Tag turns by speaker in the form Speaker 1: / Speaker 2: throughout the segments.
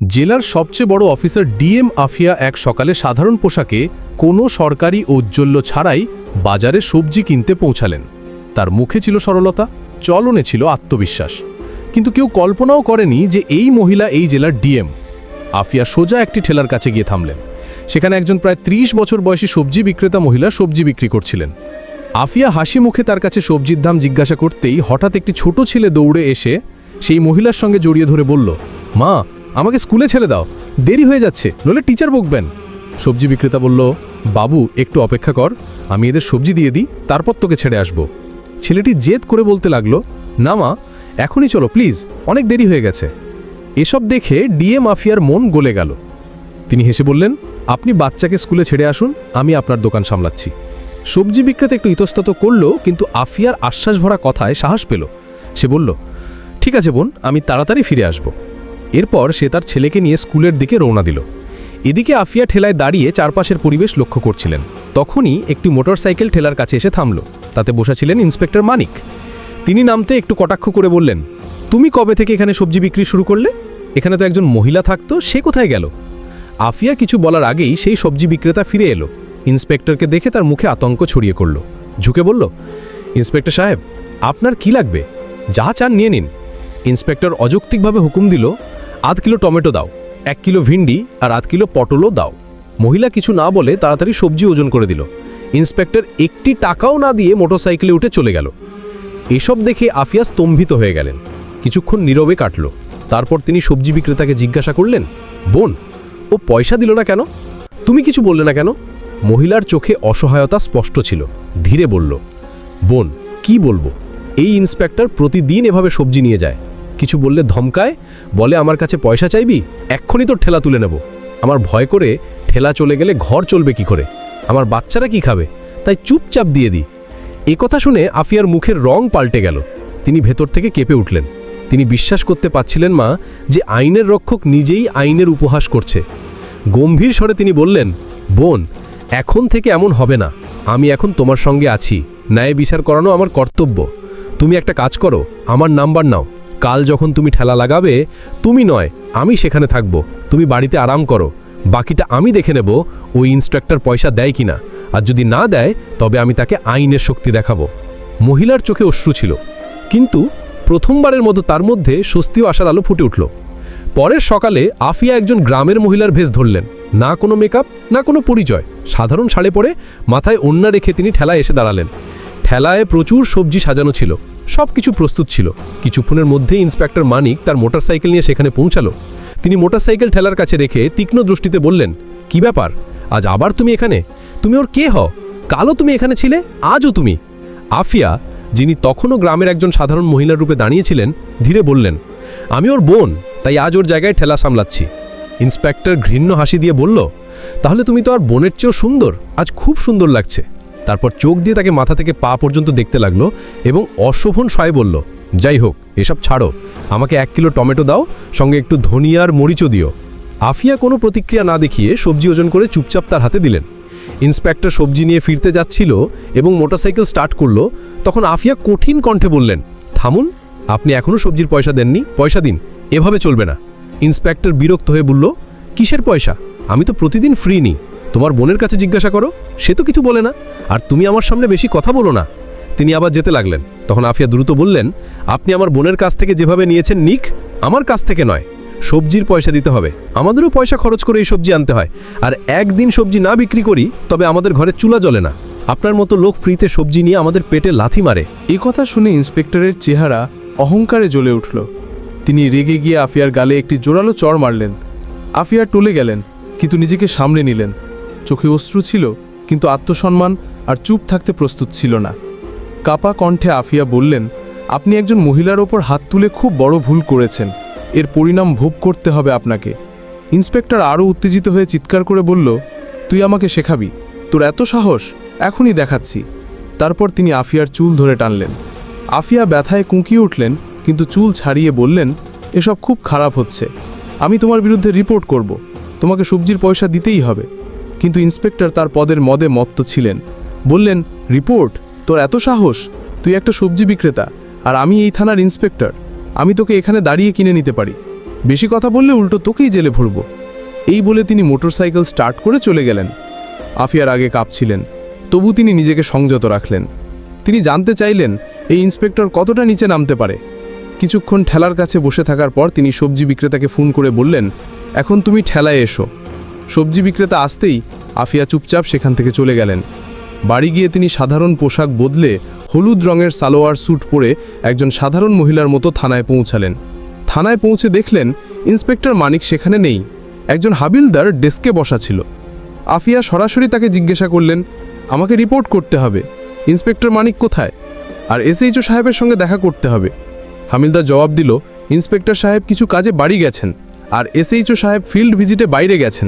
Speaker 1: জেলার সবচেয়ে বড় অফিসার ডিএম আফিয়া এক সকালে সাধারণ পোশাকে কোনো সরকারি ঔজ্জ্বল্য ছাড়াই বাজারে সবজি কিনতে পৌঁছালেন। তার মুখে ছিল সরলতা, চলনে ছিল আত্মবিশ্বাস, কিন্তু কেউ কল্পনাও করেনি যে এই মহিলা এই জেলার ডিএম। আফিয়া সোজা একটি ঠেলার কাছে গিয়ে থামলেন। সেখানে একজন প্রায় ৩০ বছর বয়সী সবজি বিক্রেতা মহিলা সবজি বিক্রি করছিলেন। আফিয়া হাসি মুখে তার কাছে সবজির দাম জিজ্ঞাসা করতেই হঠাৎ একটি ছোট ছেলে দৌড়ে এসে সেই মহিলার সঙ্গে জড়িয়ে ধরে বলল, মা, আমাকে স্কুলে ছেড়ে দাও, দেরি হয়ে যাচ্ছে, নইলে টিচার বকবেন। সবজি বিক্রেতা বলল, বাবু একটু অপেক্ষা কর, আমি এদের সবজি দিয়ে দিই, তারপর তোকে ছেড়ে আসব। ছেলেটি জেদ করে বলতে লাগলো, না মা, এখনই চলো প্লিজ, অনেক দেরি হয়ে গেছে। এসব দেখে ডিএম আফিয়ার মন গলে গেল। তিনি হেসে বললেন, আপনি বাচ্চাকে স্কুলে ছেড়ে আসুন, আমি আপনার দোকান সামলাচ্ছি। সবজি বিক্রেতা একটু ইতস্তত করল, কিন্তু আফিয়ার আশ্বাস ভরা কথায় সাহস পেল। সে বলল, ঠিক আছে বোন, আমি তাড়াতাড়ি ফিরে আসব। এরপর সে তার ছেলেকে নিয়ে স্কুলের দিকে রওনা দিল। এদিকে আফিয়া ঠেলায় দাঁড়িয়ে চারপাশের পরিবেশ লক্ষ্য করছিলেন। তখনই একটি মোটরসাইকেল ঠেলার কাছে এসে থামল। তাতে বসা ছিলেন ইন্সপেক্টর মানিক। তিনি নামতে একটু কটাক্ষ করে বললেন, তুমি কবে থেকে এখানে সবজি বিক্রি শুরু করলে? এখানে তো একজন মহিলা থাকতো, সে কোথায় গেল? আফিয়া কিছু বলার আগেই সেই সবজি বিক্রেতা ফিরে এলো। ইন্সপেক্টরকে দেখে তার মুখে আতঙ্ক ছড়িয়ে পড়ল। ঝুঁকে বলল, ইন্সপেক্টর সাহেব, আপনার কি লাগবে? যা চান নিয়ে নিন। ইন্সপেক্টর অযৌক্তিকভাবে হুকুম দিল, আধ কিলো টমেটো দাও, 1 কিলো ভিন্ডি আর আধ কিলো পটলও দাও। মহিলা কিছু না বলে তাড়াতাড়ি সবজি ওজন করে দিল। ইন্সপেক্টর একটি টাকাও না দিয়ে মোটরসাইকেলে উঠে চলে গেল। এসব দেখে আফিয়া স্তম্ভিত হয়ে গেলেন। কিছুক্ষণ নীরবে কাটল। তারপর তিনি সবজি বিক্রেতাকে জিজ্ঞাসা করলেন, বোন, ও পয়সা দিল না কেন? তুমি কিছু বললে না কেন? মহিলার চোখে অসহায়তা স্পষ্ট ছিল। ধীরে বলল, বোন, কি বলবো, এই ইন্সপেক্টর প্রতিদিন এভাবে সবজি নিয়ে যায়। কিছু বললে ধমকায়, বলে আমার কাছে পয়সা চাইবি, এক্ষুনি তোর ঠেলা তুলে নেব। আমার ভয় করে ঠেলা চলে গেলে ঘর চলবে কি করে? আমার বাচ্চারা কি খাবে? তাই চুপচাপ দিয়ে দিই। কথা শুনে আফিয়ার মুখের রং পাল্টে গেল। তিনি ভেতর থেকে কেঁপে উঠলেন। তিনি বিশ্বাস করতে পারছিলেন মা যে আইনের রক্ষক নিজেই আইনের উপহাস করছে। গম্ভীর স্বরে তিনি বললেন, বোন, এখন থেকে এমন হবে না। আমি এখন তোমার সঙ্গে আছি, ন্যায় বিচার করানো আমার কর্তব্য। তুমি একটা কাজ করো, আমার নাম্বার নাও। কাল যখন তুমি ঠেলা লাগাবে, তুমি নয় আমি সেখানে থাকব। তুমি বাড়িতে আরাম করো, বাকিটা আমি দেখে নেব ওই ইন্সট্রাক্টর পয়সা দেয় কিনা, আর যদি না দেয় তবে আমি তাকে আইনের শক্তি দেখাবো। মহিলার চোখে অশ্রু ছিল, কিন্তু প্রথমবারের মতো তার মধ্যে স্বস্তিও আসার আলো ফুটে উঠল। পরের সকালে আফিয়া একজন গ্রামের মহিলার ভেষ ধরলেন। না কোনো মেকআপ, না কোনো পরিচয়, সাধারণ শাড়ি পরে মাথায় ওড়না রেখে তিনি ঠেলায় এসে দাঁড়ালেন। ঠেলায় প্রচুর সবজি সাজানো ছিল, সব কিছু প্রস্তুত ছিল। কিছুক্ষণের মধ্যেই ইন্সপেক্টর মানিক তার মোটরসাইকেল নিয়ে সেখানে পৌঁছালো। তিনি মোটরসাইকেল ঠেলার কাছে রেখে তীক্ষ্ণ দৃষ্টিতে বললেন, কি ব্যাপার, আজ আবার তুমি এখানে? তুমি ওর কে হও? কালও তুমি এখানে ছিলে, আজও তুমি? আফিয়া, যিনি তখনও গ্রামের একজন সাধারণ মহিলার রূপে দাঁড়িয়েছিলেন, ধীরে বললেন, আমি ওর বোন, তাই আজ ওর জায়গায় ঠেলা সামলাচ্ছি। ইন্সপেক্টর ঘৃণ্য হাসি দিয়ে বলল, তাহলে তুমি তো আর বোনের চেয়েও সুন্দর, আজ খুব সুন্দর লাগছে। তারপর চোখ দিয়ে তাকে মাথা থেকে পা পর্যন্ত দেখতে লাগলো এবং অশোভন স্বরে বলল, যাই হোক, এসব ছাড়ো, আমাকে 1 কিলো টমেটো দাও, সঙ্গে একটু ধনিয়ার মরিচও দিও। আফিয়া কোনো প্রতিক্রিয়া না দেখিয়ে সবজি ওজন করে চুপচাপ তার হাতে দিলেন। ইন্সপেক্টর সবজি নিয়ে ফিরতে যাচ্ছিল এবং মোটরসাইকেল স্টার্ট করলো। তখন আফিয়া কঠিন কণ্ঠে বললেন, থামুন, আপনি এখনও সবজির পয়সা দেননি, পয়সা দিন, এভাবে চলবে না। ইন্সপেক্টর বিরক্ত হয়ে বলল, কিসের পয়সা? আমি তো প্রতিদিন ফ্রি নিই। তোমার বোনের কাছে জিজ্ঞাসা করো, সে তো কিছু বলে না। আর তুমি আমার সামনে বেশি কথা বলো না। তিনি আবার যেতে লাগলেন। তখন আফিয়া দ্রুত বললেন, আপনি আমার বোনের কাছ থেকে যেভাবে নিয়েছেন নিক, আমার কাছ থেকে নয়। সবজির পয়সা দিতে হবে, আমাদেরও পয়সা খরচ করে এই সবজি আনতে হয়। আর একদিন সবজি না বিক্রি করি তবে আমাদের ঘরে চুলা জ্বলে না। আপনার মতো লোক ফ্রিতে সবজি নিয়ে আমাদের পেটে লাথি মারে।
Speaker 2: এই কথা শুনে ইন্সপেক্টরের চেহারা অহংকারে জ্বলে উঠল। তিনি রেগে গিয়ে আফিয়ার গালে একটি জোরালো চড় মারলেন। আফিয়া টলে গেলেন, কিন্তু নিজেকে সামলে নিলেন। চোখে অশ্রু ছিল, কিন্তু আত্মসম্মান আর চুপ থাকতে প্রস্তুত ছিল না। কাপা কণ্ঠে আফিয়া বললেন, আপনি একজন মহিলার ওপর হাত তুলে খুব বড় ভুল করেছেন, এর পরিণাম ভোগ করতে হবে আপনাকে। ইন্সপেক্টর আরও উত্তেজিত হয়ে চিৎকার করে বলল, তুই আমাকে শেখাবি? তোর এত সাহস? এখনই দেখাচ্ছি। তারপর তিনি আফিয়ার চুল ধরে টানলেন। আফিয়া ব্যথায় কুঁকিয়ে উঠলেন, কিন্তু চুল ছাড়িয়ে বললেন, এসব খুব খারাপ হচ্ছে, আমি তোমার বিরুদ্ধে রিপোর্ট করব, তোমাকে সবজির পয়সা দিতেই হবে। কিন্তু ইন্সপেক্টর তার পদের মদে মত্ত ছিলেন। বললেন, রিপোর্ট? তোর এত সাহস? তুই একটা সবজি বিক্রেতা, আর আমি এই থানার ইন্সপেক্টর। আমি তোকে এখানে দাঁড়িয়ে কিনে নিতে পারি। বেশি কথা বললে উল্টো তোকেই জেলে ভরব। এই বলে তিনি মোটরসাইকেল স্টার্ট করে চলে গেলেন। আফিয়ার আগে কাঁপছিলেন, তবু তিনি নিজেকে সংযত রাখলেন। তিনি জানতে চাইলেন এই ইন্সপেক্টর কতটা নিচে নামতে পারে। কিছুক্ষণ ঠেলার কাছে বসে থাকার পর তিনি সবজি বিক্রেতাকে ফোন করে বললেন, এখন তুমি ঠেলায় এসো। সবজি বিক্রেতা আসতেই আফিয়া চুপচাপ সেখান থেকে চলে গেলেন। বাড়ি গিয়ে তিনি সাধারণ পোশাক বদলে হলুদ রঙের সালোয়ার স্যুট পরে একজন সাধারণ মহিলার মতো থানায় পৌঁছালেন। থানায় পৌঁছে দেখলেন ইন্সপেক্টর মানিক সেখানে নেই, একজন হাবিলদার ডেস্কে বসা ছিল। আফিয়া সরাসরি তাকে জিজ্ঞাসা করলেন, আমাকে রিপোর্ট করতে হবে, ইন্সপেক্টর মানিক কোথায়? আর এসএইচও সাহেবের সঙ্গে দেখা করতে হবে। হাবিলদার জবাব দিল, ইন্সপেক্টর সাহেব কিছু কাজে বাড়ি গেছেন, আর এসএইচও সাহেব ফিল্ড ভিজিটে বাইরে গেছেন,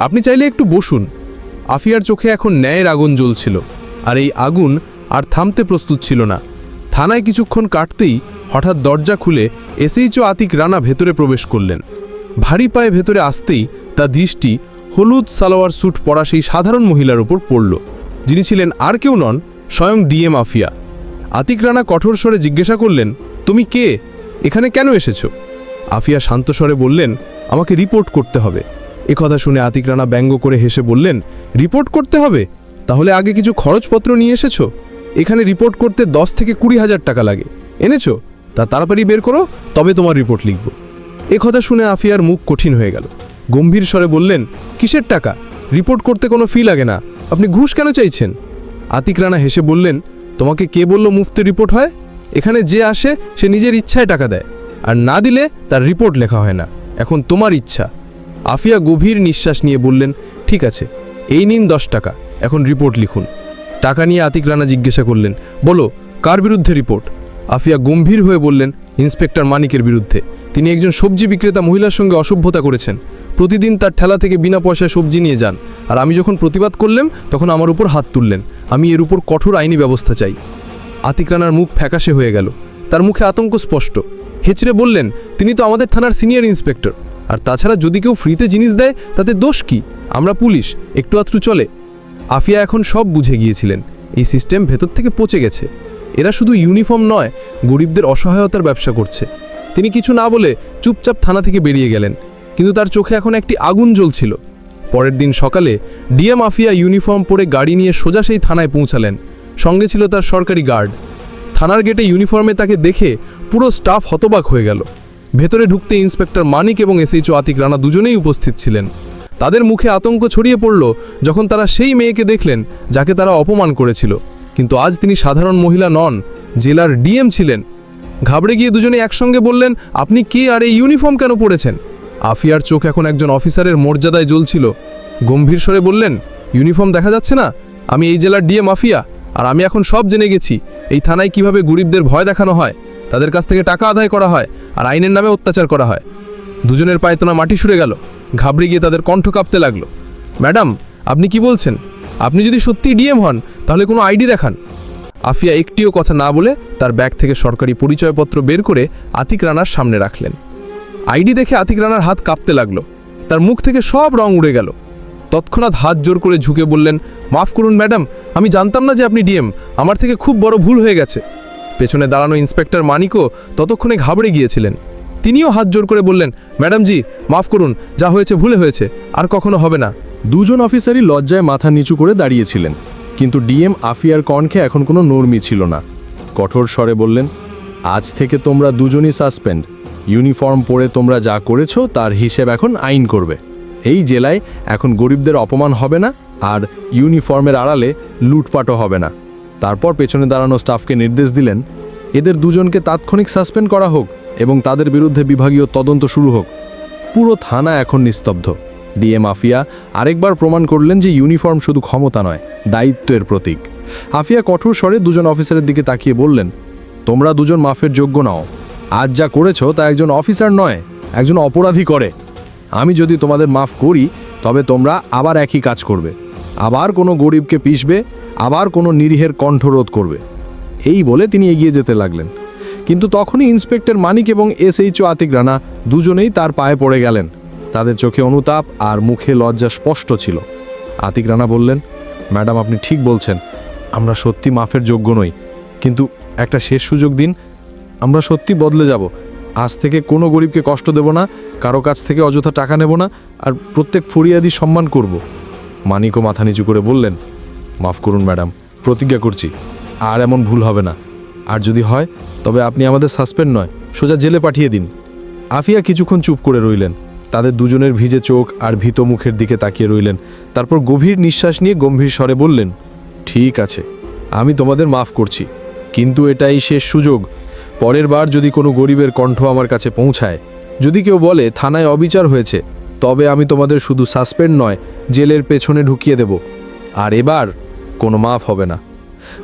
Speaker 2: আপনি চাইলে একটু বসুন। আফিয়ার চোখে এখন ন্যায়ের আগুন জ্বলছিল, আর এই আগুন আর থামতে প্রস্তুত ছিল না। থানায় কিছুক্ষণ কাটতেই হঠাৎ দরজা খুলে এসএইচও আতিক রানা ভেতরে প্রবেশ করলেন। ভারী পায়ে ভেতরে আসতেই তার দৃষ্টি হলুদ সালোয়ার স্যুট পরা সেই সাধারণ মহিলার উপর পড়ল, যিনি ছিলেন আর কেউ নন, স্বয়ং ডিএম আফিয়া। আতিক রানা কঠোর স্বরে জিজ্ঞাসা করলেন, তুমি কে? এখানে কেন এসেছ? আফিয়া শান্ত স্বরে বললেন, আমাকে রিপোর্ট করতে হবে। একথা শুনে আতিক রানা ব্যঙ্গ করে হেসে বললেন, রিপোর্ট করতে হবে? তাহলে আগে কিছু খরচপত্র নিয়ে এসেছো? এখানে রিপোর্ট করতে 10 থেকে 20,000 টাকা লাগে, এনেছো? তা তাড়াতাড়ি বের করো, তবে তোমার রিপোর্ট লিখব। একথা শুনে আফিয়ার মুখ কঠিন হয়ে গেল। গম্ভীর স্বরে বললেন, কিসের টাকা? রিপোর্ট করতে কোনো ফি লাগে না, আপনি ঘুষ কেন চাইছেন? আতিক রানা হেসে বললেন, তোমাকে কে বলল মুফতে রিপোর্ট হয়? এখানে যে আসে সে নিজের ইচ্ছায় টাকা দেয়, আর না দিলে তার রিপোর্ট লেখা হয় না। এখন তোমার ইচ্ছা। আফিয়া গভীর নিঃশ্বাস নিয়ে বললেন, ঠিক আছে, এই নিন 10 টাকা, এখন রিপোর্ট লিখুন। টাকা নিয়ে আতিক রানা জিজ্ঞাসা করলেন, বলো কার বিরুদ্ধে রিপোর্ট? আফিয়া গম্ভীর হয়ে বললেন, ইন্সপেক্টর মানিকের বিরুদ্ধে। তিনি একজন সবজি বিক্রেতা মহিলার সঙ্গে অসভ্যতা করেছেন, প্রতিদিন তার ঠেলা থেকে বিনা পয়সায় সবজি নিয়ে যান, আর আমি যখন প্রতিবাদ করলাম তখন আমার উপর হাত তুললেন। আমি এর উপর কঠোর আইনি ব্যবস্থা চাই। আতিক রানার মুখ ফ্যাকাশে হয়ে গেল, তার মুখে আতঙ্ক স্পষ্ট। হেঁচড়ে বললেন, তিনি তো আমাদের থানার সিনিয়র ইন্সপেক্টর, আর তাছাড়া যদি কেউ ফ্রিতে জিনিস দেয় তাতে দোষ কি? আমরা পুলিশ, একটু আধটু চলে। আফিয়া এখন সব বুঝে গিয়েছিলেন, এই সিস্টেম ভেতর থেকে পচে গেছে। এরা শুধু ইউনিফর্ম নয়, গরিবদের অসহায়তার ব্যবসা করছে। তিনি কিছু না বলে চুপচাপ থানা থেকে বেরিয়ে গেলেন, কিন্তু তার চোখে এখন একটি আগুন জ্বলছিল। পরের দিন সকালে ডিএম আফিয়া ইউনিফর্ম পরে গাড়ি নিয়ে সোজা সেই থানায় পৌঁছালেন। সঙ্গে ছিল তার সরকারি গার্ড। থানার গেটে ইউনিফর্মে তাকে দেখে পুরো স্টাফ হতবাক হয়ে গেল। ভেতরে ঢুকতে ইন্সপেক্টর মানিক এবং এসএইচও আতিক রানা দুজনেই উপস্থিত ছিলেন। তাদের মুখে আতঙ্ক ছড়িয়ে পড়ল যখন তারা সেই মেয়েকে দেখলেন যাকে তারা অপমান করেছিল, কিন্তু আজ তিনি সাধারণ মহিলা নন, জেলার ডিএম ছিলেন। ঘাবড়ে গিয়ে দুজনে একসঙ্গে বললেন, আপনি কে আর এই ইউনিফর্ম কেন পরেছেন? আফিয়ার চোখ এখন একজন অফিসারের মর্যাদায় জ্বলছিল। গম্ভীর স্বরে বললেন, ইউনিফর্ম দেখা যাচ্ছে না? আমি এই জেলার ডিএম আফিয়া, আর আমি এখন সব জেনে গেছি এই থানায় কিভাবে গরিবদের ভয় দেখানো হয়, তাদের কাছ থেকে টাকা আদায় করা হয়, আর আইনের নামে অত্যাচার করা হয়। দুজনের পায়ে তোনা মাটি সরে গেল। ঘাবড়ে গিয়ে তাদের কণ্ঠ কাঁপতে লাগলো। ম্যাডাম, আপনি কি বলছেন? আপনি যদি সত্যি ডিএম হন তাহলে কোনো আইডি দেখান। আফিয়া একটিও কথা না বলে তার ব্যাগ থেকে সরকারি পরিচয়পত্র বের করে আতিক রানার সামনে রাখলেন। আইডি দেখে আতিক রানার হাত কাঁপতে লাগলো, তার মুখ থেকে সব রং উড়ে গেল। তৎক্ষণাৎ হাত জোর করে ঝুঁকে বললেন, মাফ করুন ম্যাডাম, আমি জানতাম না যে আপনি ডিএম, আমার থেকে খুব বড় ভুল হয়ে গেছে। পেছনে দাঁড়ানো ইন্সপেক্টর মানিকও ততক্ষণে ঘাবড়ে গিয়েছিলেন। তিনিও হাত জোর করে বললেন, ম্যাডাম জি, মাফ করুন, যা হয়েছে ভুলে হয়েছে, আর কখনো হবে না।
Speaker 1: দুজন অফিসারই লজ্জায় মাথা নিচু করে দাঁড়িয়েছিলেন, কিন্তু ডিএম আফিয়ার কণ্ঠে এখন কোনো নরমি ছিল না। কঠোর স্বরে বললেন, আজ থেকে তোমরা দুজনই সাসপেন্ড। ইউনিফর্ম পরে তোমরা যা করেছো তার হিসেব এখন আইন করবে। এই জেলায় এখন গরিবদের অপমান হবে না, আর ইউনিফর্মের আড়ালে লুটপাটও হবে না। তারপর পেছনে দাঁড়ানো স্টাফকে নির্দেশ দিলেন, এদের দুজনকে তাৎক্ষণিক সাসপেন্ড করা হোক এবং তাদের বিরুদ্ধে বিভাগীয় তদন্ত শুরু হোক। পুরো থানা এখন নিস্তব্ধ। ডিএম আফিয়া আরেকবার প্রমাণ করলেন যে ইউনিফর্ম শুধু ক্ষমতা নয়, দায়িত্বের প্রতীক। আফিয়া কঠোর স্বরে দুজন অফিসারের দিকে তাকিয়ে বললেন, তোমরা দুজন মাফের যোগ্য নাও। আজ যা করেছো তা একজন অফিসার নয়, একজন অপরাধী করে। আমি যদি তোমাদের মাফ করি তবে তোমরা আবার একই কাজ করবে, আবার কোনো গরিবকে পিষবে, আবার কোনো নিরীহের কণ্ঠরোধ করবে। এই বলে তিনি এগিয়ে যেতে লাগলেন, কিন্তু তখনই ইন্সপেক্টর মানিক এবং এসএইচও আতিক রানা দুজনেই তার পায়ে পড়ে গেলেন। তাদের চোখে অনুতাপ আর মুখে লজ্জা স্পষ্ট ছিল। আতিক রানা বললেন, ম্যাডাম আপনি ঠিক বলছেন, আমরা সত্যি মাফের যোগ্য নই, কিন্তু একটা শেষ সুযোগ দিন, আমরা সত্যি বদলে যাব।
Speaker 2: আজ থেকে কোনো গরিবকে কষ্ট দেব না, কারো কাছ থেকে অযথা টাকা নেব না, আর প্রত্যেক ফরিয়াদি সম্মান করব। মানিকও মাথা নিচু করে বললেন, মাফ করুন ম্যাডাম, প্রতিজ্ঞা করছি আর এমন ভুল হবে না। আর যদি হয় তবে আপনি আমাদের সাসপেন্ড নয়, সোজা জেলে পাঠিয়ে দিন। আফিয়া কিছুক্ষণ চুপ করে রইলেন। তাদের দুজনের ভিজে চোখ আর ভীত মুখের দিকে তাকিয়ে রইলেন। তারপর গভীর নিঃশ্বাস নিয়ে গম্ভীর স্বরে বললেন, ঠিক আছে, আমি তোমাদের মাফ করছি, কিন্তু এটাই শেষ সুযোগ। পরের বার যদি কোনো গরিবের কণ্ঠ আমার কাছে পৌঁছায়, যদি কেউ বলে থানায় অবিচার হয়েছে, তবে আমি তোমাদের শুধু সাসপেন্ড নয়, জেলের পেছনে ঢুকিয়ে দেব। আর এবার কোনো মাফ হবে না।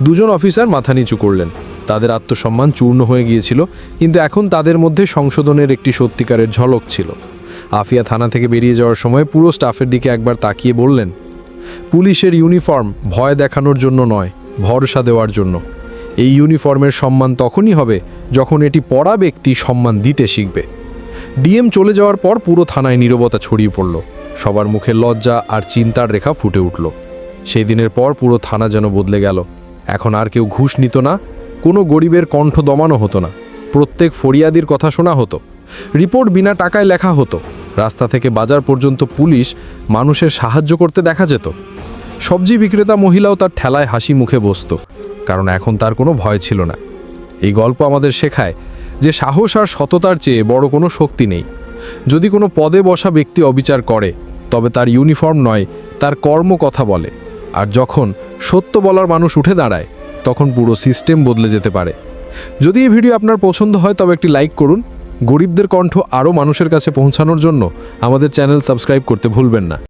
Speaker 2: দুজন অফিসার মাথা নিচু করলেন। তাদের আত্মসম্মান চূর্ণ হয়ে গিয়েছিল, কিন্তু এখন তাদের মধ্যে সংশোধনের একটি সত্যিকারের ঝলক ছিল। আফিয়া থানা থেকে বেরিয়ে যাওয়ার সময় পুরো স্টাফের দিকে একবার তাকিয়ে বললেন, পুলিশের ইউনিফর্ম ভয় দেখানোর জন্য নয়, ভরসা দেওয়ার জন্য। এই ইউনিফর্মের সম্মান তখনই হবে যখন এটি পরা ব্যক্তি সম্মান দিতে শিখবে। ডিএম চলে যাওয়ার পর পুরো থানায় নীরবতা ছড়িয়ে পড়ল। সবার মুখে লজ্জা আর চিন্তার রেখা ফুটে উঠল। সেই দিনের পর পুরো থানা যেন বদলে গেল। এখন আর কেউ ঘুষ নিত না, কোনো গরিবের কণ্ঠ দমানো হতো না, প্রত্যেক ফরিয়াদির কথা শোনা হতো, রিপোর্ট বিনা টাকায় লেখা হতো, রাস্তা থেকে বাজার পর্যন্ত পুলিশ মানুষের সাহায্য করতে দেখা যেত। সবজি বিক্রেতা মহিলাও তার ঠেলায় হাসি মুখে বসত, কারণ এখন তার কোনো ভয় ছিল না। এই গল্প আমাদের শেখায় যে সাহস আর সততার চেয়ে বড় কোনো শক্তি নেই। যদি কোনো পদে বসা ব্যক্তি অবিচার করে, তবে তার ইউনিফর্ম নয়, তার কর্ম কথা বলে। আর যখন সত্য বলার মানুষ উঠে দাঁড়ায়, তখন পুরো সিস্টেম বদলে যেতে পারে। যদি এই ভিডিও আপনার পছন্দ হয় তবে একটি লাইক করুন। গরিবদের কণ্ঠ আরও মানুষের কাছে পৌঁছানোর জন্য আমাদের চ্যানেল সাবস্ক্রাইব করতে ভুলবেন না।